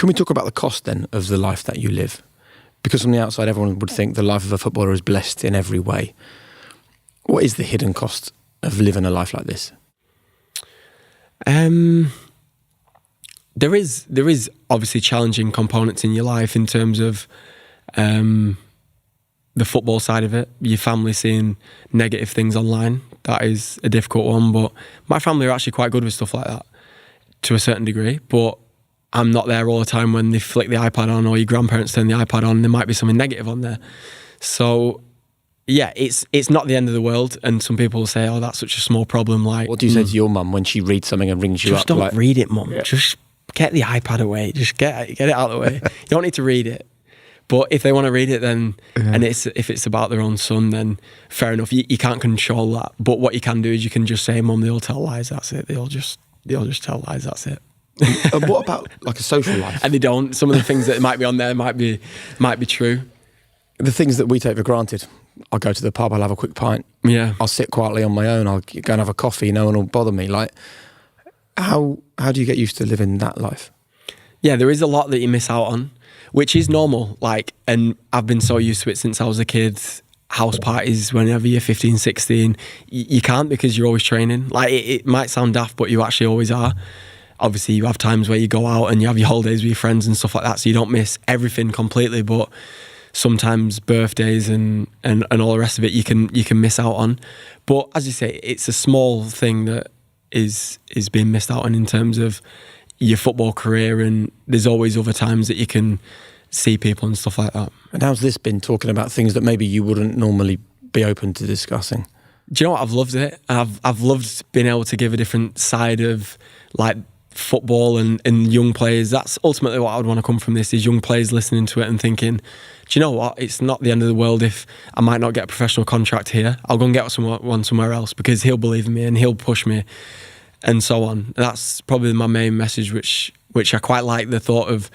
Can we talk about the cost then of the life that you live? Because from the outside, everyone would think the life of a footballer is blessed in every way. What is the hidden cost of living a life like this? There is obviously challenging components in your life in terms of the football side of it. Your family seeing negative things online, that is a difficult one. But my family are actually quite good with stuff like that to a certain degree. But I'm not there all the time when they flick the iPad on, or your grandparents turn the iPad on, there might be something negative on there. So yeah, it's not the end of the world. And some people will say, oh, that's such a small problem. Like, what do you say to your mum when she reads something and rings you up? Just don't read it, mum. Yeah. Just get the iPad away. Just get it out of the way. You don't need to read it. But if they want to read it, then and if it's about their own son, then fair enough. You can't control that. But what you can do is you can just say, mum, they'll tell lies. That's it. They'll just tell lies. That's it. And what about like a social life? And they don't. Some of the things that might be on there might be true. The things that we take for granted. I'll go to the pub, I'll have a quick pint. Yeah. I'll sit quietly on my own, I'll go and have a coffee, no one will bother me. Like, how do you get used to living that life? Yeah, there is a lot that you miss out on, which is normal. Like, and I've been so used to it since I was a kid. House parties whenever you're 15, 16, you can't, because you're always training. Like, it might sound daft, but you actually always are. Obviously, you have times where you go out and you have your holidays with your friends and stuff like that, so you don't miss everything completely, but sometimes birthdays and all the rest of it you can miss out on. But as you say, it's a small thing that is being missed out on in terms of your football career, and there's always other times that you can see people and stuff like that. And how's this been, talking about things that maybe you wouldn't normally be open to discussing? Do you know what? I've loved it. I've loved being able to give a different side of like football and young players. That's ultimately what I would want to come from this, is young players listening to it and thinking, do you know what? It's not the end of the world if I might not get a professional contract here. I'll go and get one somewhere else, because he'll believe in me and he'll push me and so on. That's probably my main message, which I quite like, the thought of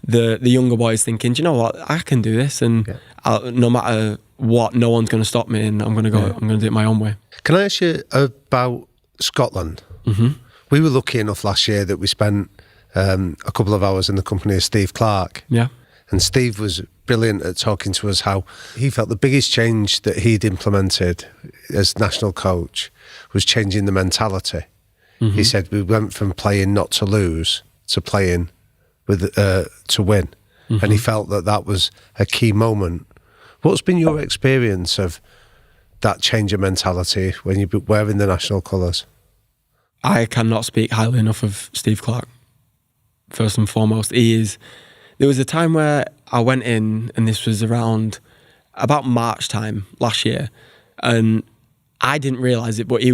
the younger boys thinking, do you know what? I can do this, and no matter what, no one's going to stop me, and I'm going to go. Yeah. I'm going to do it my own way. Can I ask you about Scotland? Mm-hmm. We were lucky enough last year that we spent a couple of hours in the company of Steve Clarke. Yeah. And Steve was brilliant at talking to us how he felt the biggest change that he'd implemented as national coach was changing the mentality. Mm-hmm. He said we went from playing not to lose to playing with to win. Mm-hmm. And he felt that was a key moment. What's been your experience of that change of mentality when you're wearing the national colours? I cannot speak highly enough of Steve Clarke. First and foremost, there was a time where I went in, and this was around about March time last year, and I didn't realise it, but he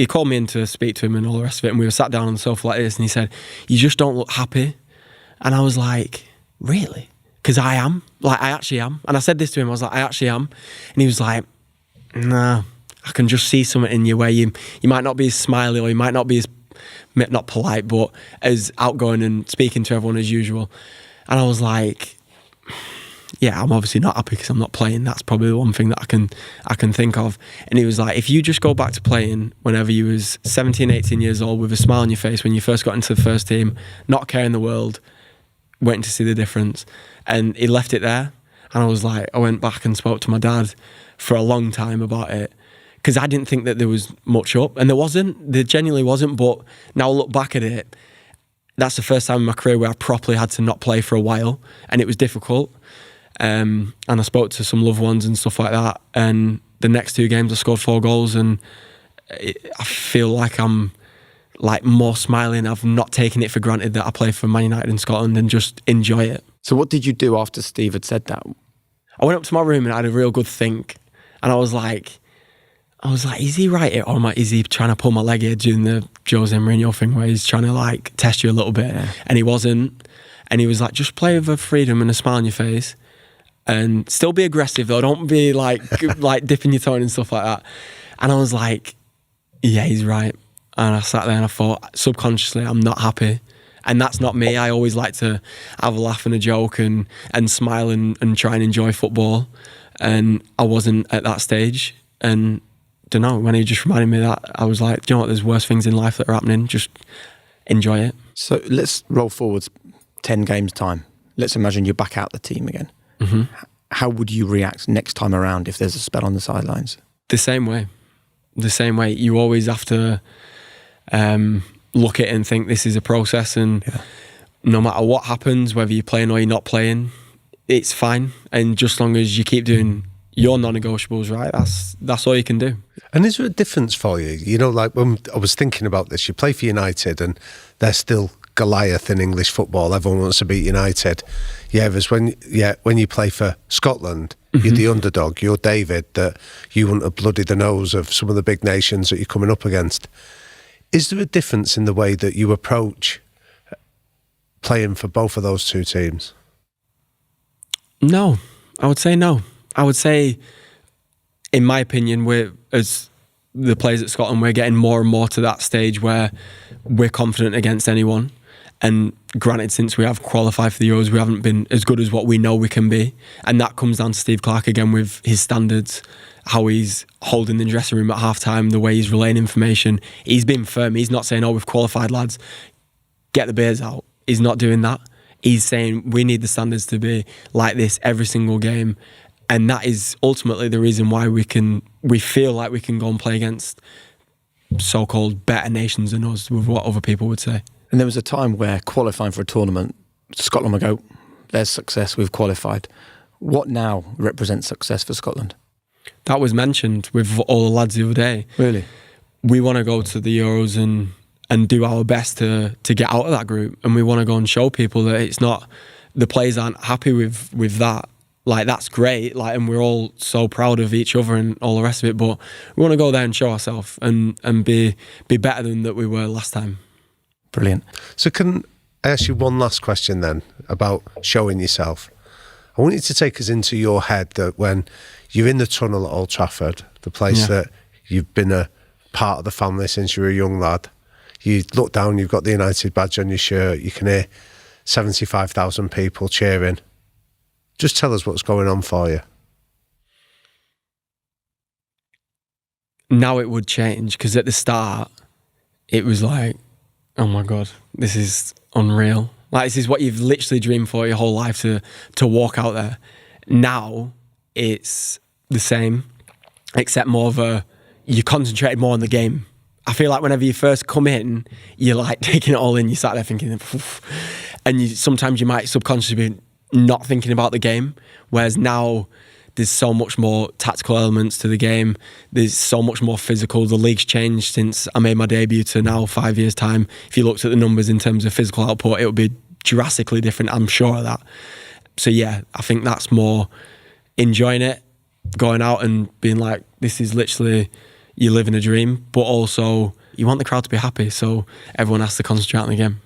called me in to speak to him and all the rest of it, and we were sat down on the sofa like this, and he said, "You just don't look happy." And I was like, "Really?" Because I am. Like, I actually am. And I said this to him, I was like, "I actually am." And he was like, "Nah, I can just see something in you where you might not be as smiley, or you might not be as, not polite, but as outgoing and speaking to everyone as usual." And I was like, yeah, I'm obviously not happy because I'm not playing. That's probably the one thing that I can think of. And he was like, if you just go back to playing whenever you was 17, 18 years old, with a smile on your face when you first got into the first team, not caring the world, waiting to see the difference. And he left it there. And I was like, I went back and spoke to my dad for a long time about it, because I didn't think that there was much up, and there genuinely wasn't. But now I look back at it, that's the first time in my career where I properly had to not play for a while, and it was difficult. And I spoke to some loved ones and stuff like that, and the next 2 games I scored 4 goals, and I feel like I'm like more smiling. I've not taken it for granted that I play for Man United in Scotland, and just enjoy it. So what did you do after Steve had said that? I went up to my room and I had a real good think, and I was like, is he right here, or is he trying to pull my leg here, doing the Jose Mourinho thing where he's trying to like test you a little bit? Yeah. And he wasn't. And he was like, just play with a freedom and a smile on your face, and still be aggressive though. Don't be like like dipping your toe in and stuff like that. And I was like, yeah, he's right. And I sat there and I thought, subconsciously, I'm not happy. And that's not me. I always like to have a laugh and a joke and smile and try and enjoy football. And I wasn't at that stage. And don't know, when he just reminded me of that, I was like, do you know what, there's worse things in life that are happening, just enjoy it. So let's roll forwards 10 games time, let's imagine you're back out the team again. Mm-hmm. How would you react next time around if there's a spell on the sidelines? The same way. You always have to look at it and think this is a process, and no matter what happens, whether you're playing or you're not playing, it's fine. And just as long as you keep doing your non-negotiables right, that's all you can do. And is there a difference for you? You know, like when I was thinking about this, you play for United and they're still Goliath in English football. Everyone wants to beat United. Whereas when you play for Scotland, you're the underdog. You're David, that you wouldn't have bloodied the nose of some of the big nations that you're coming up against. Is there a difference in the way that you approach playing for both of those two teams? No, I would say no. I would say, in my opinion, as the players at Scotland, we're getting more and more to that stage where we're confident against anyone. And granted, since we have qualified for the Euros, we haven't been as good as what we know we can be. And that comes down to Steve Clarke again with his standards, how he's holding the dressing room at half-time, the way he's relaying information. He's been firm. He's not saying, we've qualified, lads, get the beers out. He's not doing that. He's saying we need the standards to be like this every single game. And that is ultimately the reason why we feel like we can go and play against so-called better nations than us, with what other people would say. And there was a time where qualifying for a tournament, Scotland would go, there's success, we've qualified. What now represents success for Scotland? That was mentioned with all the lads the other day. Really? We want to go to the Euros and do our best to get out of that group. And we want to go and show people that it's not, the players aren't happy with that. Like, that's great, like, and we're all so proud of each other and all the rest of it, but we want to go there and show ourselves and be better than that we were last time. Brilliant. So can I ask you one last question then about showing yourself? I want you to take us into your head that when you're in the tunnel at Old Trafford, the place that you've been a part of the family since you were a young lad, you look down, you've got the United badge on your shirt, you can hear 75,000 people cheering. Just tell us what's going on for you. Now it would change, because at the start, it was like, oh my God, this is unreal. Like, this is what you've literally dreamed for your whole life, to walk out there. Now it's the same, except more of you concentrated more on the game. I feel like whenever you first come in, you're like taking it all in. You sat there thinking, oof. And sometimes you might subconsciously be not thinking about the game. Whereas now there's so much more tactical elements to the game. There's so much more physical. The league's changed since I made my debut to now 5 years' time. If you looked at the numbers in terms of physical output, it would be drastically different, I'm sure of that. So yeah, I think that's more enjoying it, going out and being like, this is literally, you're living a dream, but also you want the crowd to be happy, so everyone has to concentrate on the game.